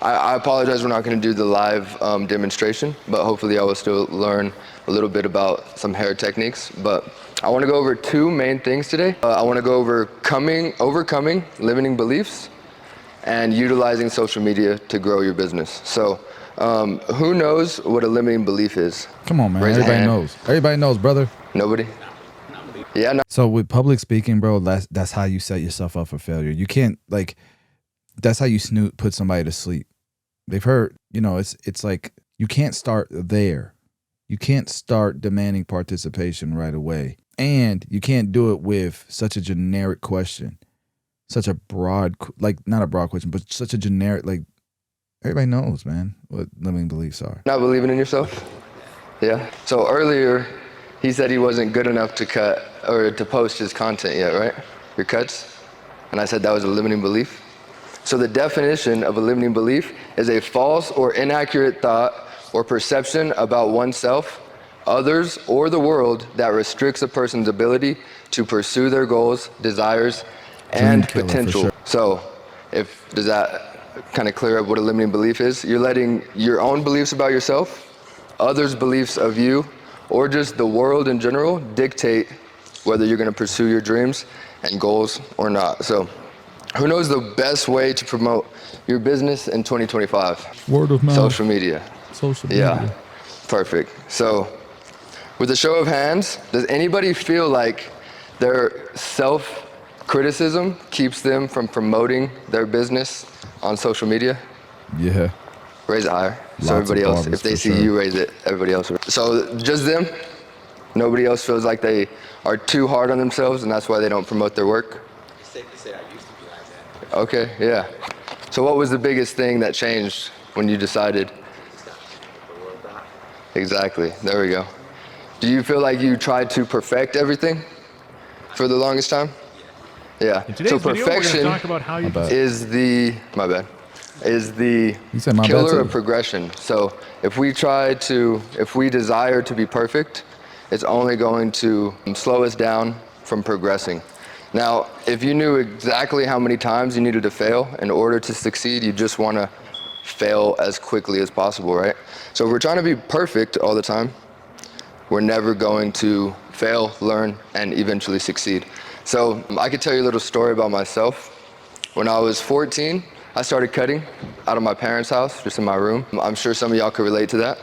I apologize, we're not going to do the live demonstration, but hopefully I will still learn a little bit about some hair techniques. But I want to go over two main things today. I want to go over overcoming limiting beliefs and utilizing social media to grow your business. So who knows what a limiting belief is? Come on, man. Raise a Everybody hand. knows. Everybody knows, brother. Nobody? Yeah, no. So with public speaking, bro, that's how you set yourself up for failure. You can't, like, that's how you put somebody to sleep. They've heard, it's like you can't start there. You can't start demanding participation right away. And you can't do it with such a generic question, such a broad, like not a broad question, but such a generic, like everybody knows, man, what limiting beliefs are. Not believing in yourself? Yeah. So earlier, he said he wasn't good enough to cut or to post his content yet, right? Your cuts? And I said that was a limiting belief. So the definition of a limiting belief is a false or inaccurate thought or perception about oneself, others, or the world that restricts a person's ability to pursue their goals, desires, and potential. Sure. So does that kind of clear up what a limiting belief is? You're letting your own beliefs about yourself, others' beliefs of you, or just the world in general dictate whether you're going to pursue your dreams and goals or not. So who knows the best way to promote your business in 2025? Word of mouth. Social media. Social media. Yeah, perfect. So with a show of hands, does anybody feel like their self-criticism keeps them from promoting their business on social media? Yeah. Raise it higher. So everybody else, if they see you raise it, everybody else. So just them? Nobody else feels like they are too hard on themselves and that's why they don't promote their work? It's safe to say I used to be like that. Okay, yeah. So what was the biggest thing that changed when you decided? Exactly, there we go. Do you feel like you tried to perfect everything for the longest time? Yeah. Yeah. So perfection talk about how you is the killer of progression. So if we desire to be perfect, it's only going to slow us down from progressing. Now, if you knew exactly how many times you needed to fail in order to succeed, you just want to fail as quickly as possible, right? So if we're trying to be perfect all the time, we're never going to fail, learn, and eventually succeed. So I could tell you a little story about myself. When I was 14, I started cutting out of my parents' house, just in my room. I'm sure some of y'all could relate to that.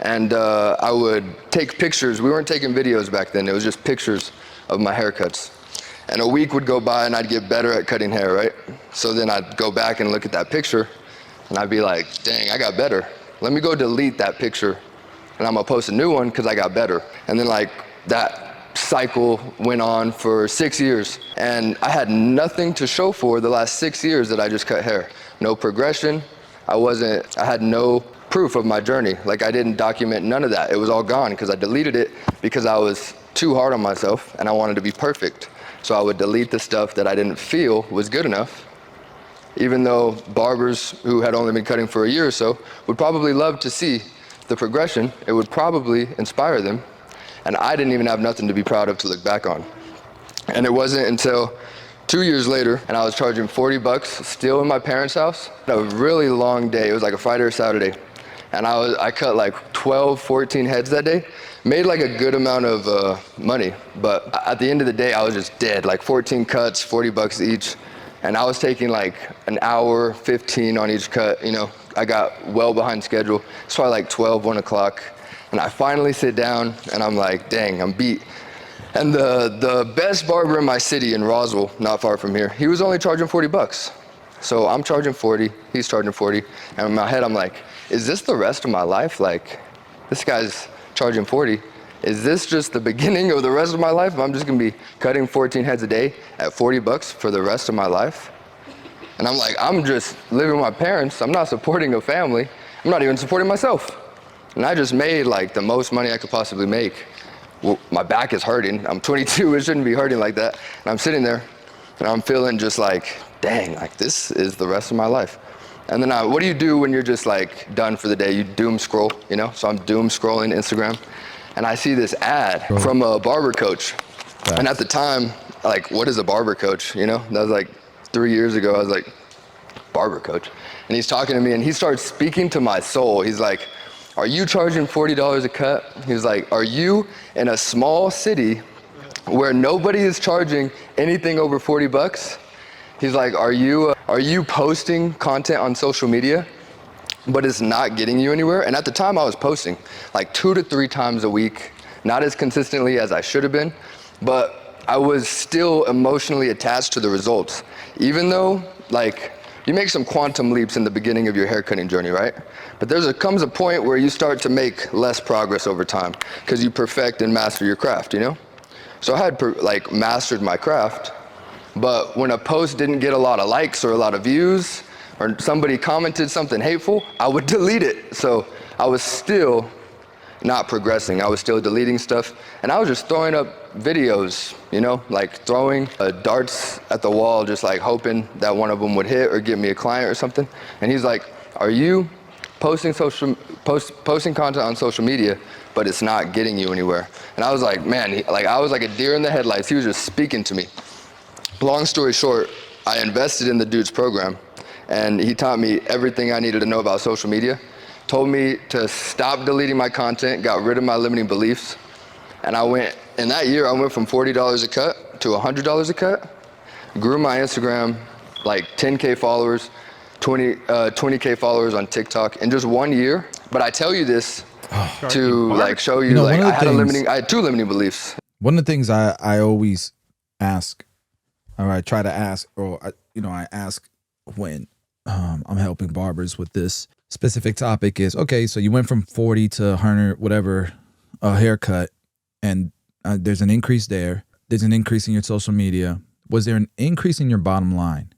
And I would take pictures. We weren't taking videos back then. It was just pictures of my haircuts. And a week would go by and I'd get better at cutting hair, right? So then I'd go back and look at that picture and I'd be like, dang, I got better. Let me go delete that picture and I'm gonna post a new one because I got better. And then like that cycle went on for 6 years. And I had nothing to show for the last 6 years that I just cut hair. No progression. I had no proof of my journey. Like I didn't document none of that. It was all gone because I deleted it because I was too hard on myself and I wanted to be perfect. So I would delete the stuff that I didn't feel was good enough, even though barbers who had only been cutting for a year or so would probably love to see the progression. It would probably inspire them. And I didn't even have nothing to be proud of to look back on. And it wasn't until 2 years later, and I was charging $40 still in my parents' house. A really long day. It was like a Friday or Saturday. And I cut like 12, 14 heads that day. Made like a good amount of money, but at the end of the day, I was just dead. Like 14 cuts, $40 each. And I was taking like an hour, 15 on each cut. I got well behind schedule. It's probably like 12, 1 o'clock. And I finally sit down and I'm like, dang, I'm beat. And the best barber in my city in Roswell, not far from here, he was only charging $40. So I'm charging 40, he's charging 40. And in my head, I'm like, is this the rest of my life? Like, this guy's charging 40. Is this just the beginning of the rest of my life? I'm just gonna be cutting 14 heads a day at $40 for the rest of my life? And I'm like, I'm just living with my parents. I'm not supporting a family. I'm not even supporting myself. And I just made like the most money I could possibly make. Well, my back is hurting. I'm 22, it shouldn't be hurting like that. And I'm sitting there and I'm feeling just like, dang, like this is the rest of my life. And then what do you do when you're just like done for the day? You doom scroll, So I'm doom scrolling Instagram and I see this ad from a barber coach. And at the time, like, what is a barber coach? That was like 3 years ago. I was like, barber coach. and he's talking to me, and he starts speaking to my soul. He's like, are you charging $40 a cut? He's like, are you in a small city where nobody is charging anything over 40 bucks? He's like, are you posting content on social media, but it's not getting you anywhere? And at the time I was posting like 2 to 3 times a week, not as consistently as I should have been, but I was still emotionally attached to the results. Even though, like, you make some quantum leaps in the beginning of your haircutting journey, right? But comes a point where you start to make less progress over time because you perfect and master your craft, you know? So I had mastered my craft, but when a post didn't get a lot of likes or a lot of views, or somebody commented something hateful, I would delete it. So I was still not progressing. I was still deleting stuff, and I was just throwing up videos, you know, like throwing darts at the wall, just like hoping that one of them would hit or get me a client or something. And he's like, are you posting content on social media, but it's not getting you anywhere? And I was like, man, I was like a deer in the headlights. He was just speaking to me. Long story short, I invested in the dude's program, and he taught me everything I needed to know about social media, told me to stop deleting my content, got rid of my limiting beliefs. And in that year, I went from $40 a cut to $100 a cut, grew my Instagram like 10K followers, 20K followers on TikTok in just 1 year. But I tell you this to like show you, like I had 2 limiting beliefs. One of the things I always ask, or I try to ask, or I ask when I'm helping barbers with this specific topic is, okay, so you went from 40 to 100, whatever, a haircut, and there's an increase there. There's an increase in your social media. Was there an increase in your bottom line?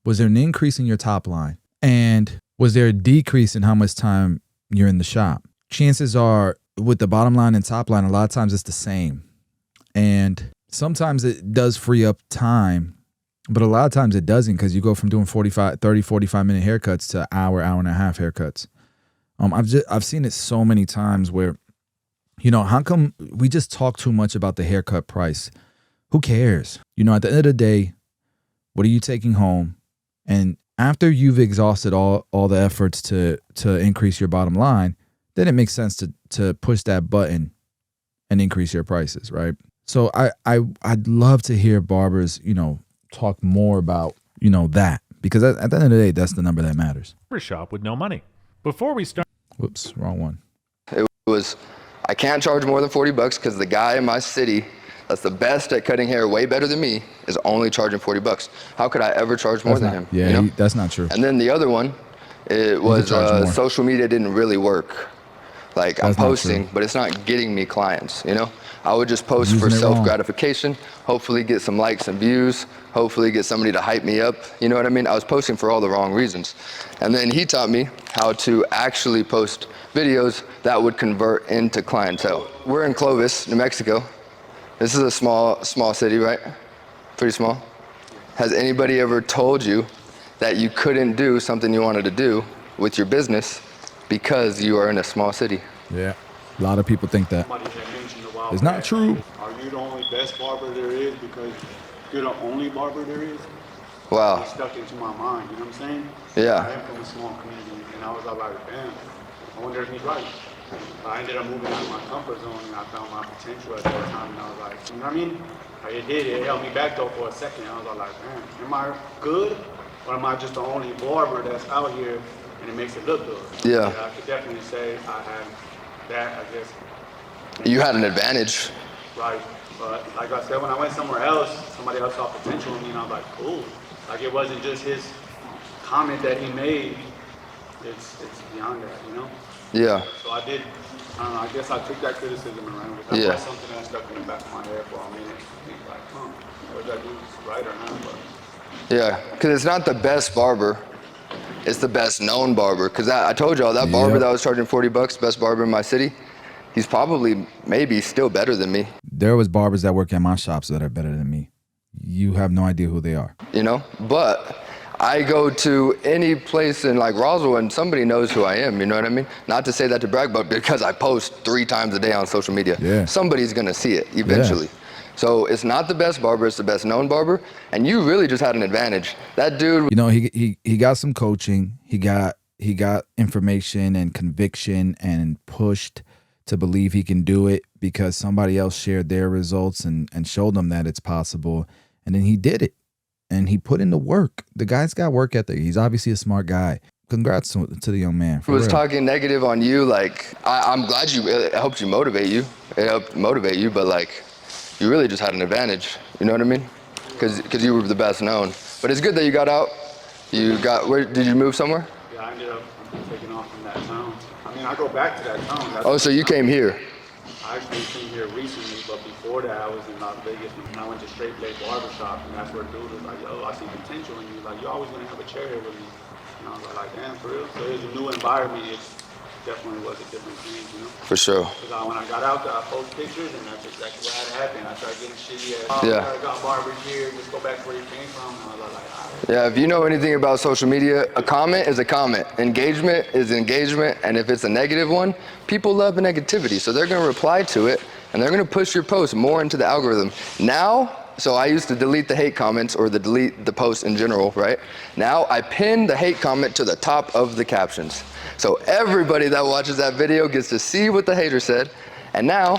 Was there an increase in your top line? And was there a decrease in how much time you're in the shop? Chances are with the bottom line and top line, a lot of times it's the same. And sometimes it does free up time, but a lot of times it doesn't, because you go from doing 45 minute haircuts to hour and a half haircuts. I've seen it so many times where, how come we just talk too much about the haircut price? Who cares? At the end of the day, what are you taking home? And after you've exhausted all the efforts to increase your bottom line, then it makes sense to push that button and increase your prices, right? So I'd love to hear barbers, talk more about, that, because at the end of the day, that's the number that matters. Barbershop with no money. Before we start. Whoops, wrong one. It was, I can't charge more than 40 bucks because the guy in my city that's the best at cutting hair, way better than me, is only charging 40 bucks. How could I ever charge more than him? Yeah, that's not true. And then the other one, it was social media didn't really work. Like, I'm posting, but it's not getting me clients, I would just post for self-gratification, hopefully get some likes and views, hopefully get somebody to hype me up, you know what I mean? I was posting for all the wrong reasons. And then he taught me how to actually post videos that would convert into clientele. We're in Clovis, New Mexico. This is a small city, right? Pretty small. Has anybody ever told you that you couldn't do something you wanted to do with your business because you are in a small city? Yeah, a lot of people think that. It's not true. Are you the only best barber there is because you're the only barber there is? Wow. It stuck into my mind, you know what I'm saying? Yeah. I am from a small community, and I was like, damn, I wonder if he's right. I ended up moving out of my comfort zone, and I found my potential at that time, and I was like, you know what I mean? It held me back though for a second. I was like, man, am I good? Or am I just the only barber that's out here and it makes it look good? Yeah. I could definitely say I had that, I guess. You had an advantage. Right, but like I said, when I went somewhere else, somebody else saw potential in me, and I was like, cool. Like, it wasn't just his comment that he made, it's beyond that, Yeah. So I don't know, I guess I took that criticism and ran with it. That's something that stuck in the back of my head for a minute. Think like, was that dude right or not? But Yeah, because it's not the best barber, it's the best known barber. Because I told y'all, that barber that was charging 40 bucks, best barber in my city, he's probably maybe still better than me. There was barbers that work at my shops that are better than me. You have no idea who they are. But I go to any place in like Roswell and somebody knows who I am, you know what I mean? Not to say that to brag, but because I post 3 times a day on social media. Yeah. Somebody's gonna see it eventually. So it's not the best barber, it's the best known barber, and you really just had an advantage. That dude, You know, he got some coaching. He got information and conviction and pushed to believe he can do it because somebody else shared their results and showed him that it's possible. And then he did it. And he put in the work. The guy's got work ethic. He's obviously a smart guy. Congrats to the young man. For was real. talking negative on you, like, I'm glad it helped you motivate you. It helped motivate you, but like, you really just had an advantage. You know what I mean? Because you were the best known. But it's good that you got out. Where did you move somewhere? Yeah, I ended up taking off from that town. I mean, I go back to that town. Oh, so you came here. I actually came here recently, but before that, I was in Las Vegas, and I went to Straight Blade Barbershop, and that's where dude was like, yo, I see potential in you. Like, you're always gonna have a chair here with me. And I was like, damn, for real? So it was a new environment. It definitely was a different thing, you know? For sure. Because when I got out there, I posted pictures, and that's exactly what had happened. I started getting shitty ass. Yeah. I got barbers here, just go back to where you came from. And I was like, all right. Yeah, if you know anything about social media, a comment is a comment. Engagement is engagement, and if it's a negative one, people love the negativity, so they're gonna reply to it, and they're gonna push your post more into the algorithm. Now, so I used to delete the hate comments or delete the post in general, right? Now I pin the hate comment to the top of the captions. So everybody that watches that video gets to see what the hater said, and now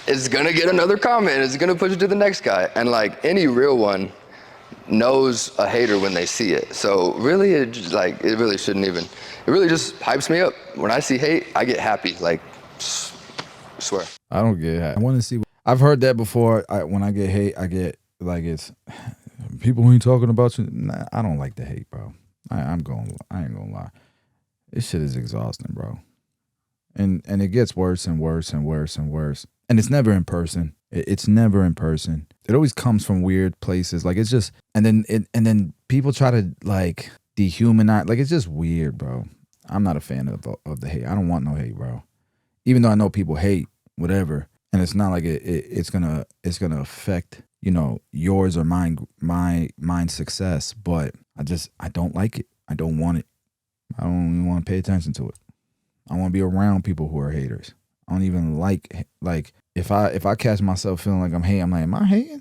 it's gonna get another comment, it's gonna push it to the next guy. And like any real one knows a hater when they see it. So really, it really shouldn't even, it really just hypes me up. When I see hate, I get happy, like, I swear. I don't get it. I want to see. I've heard that before. When I get hate, I get like it's people ain't talking about you. Nah, I don't like the hate, bro. I ain't gonna lie. This shit is exhausting, bro. And it gets worse and worse and worse and worse. And it's never in person. It's never in person. It always comes from weird places. Like it's just, and then people try to like dehumanize. Like it's just weird, bro. I'm not a fan of the hate. I don't want no hate, bro. Even though I know people hate whatever, and it's not like it's gonna affect, you know, yours or mine's success. But I don't like it. I don't want it. I don't even want to pay attention to it. I want to be around people who are haters. I don't even like if I catch myself feeling like I'm hating, I'm like, am I hating?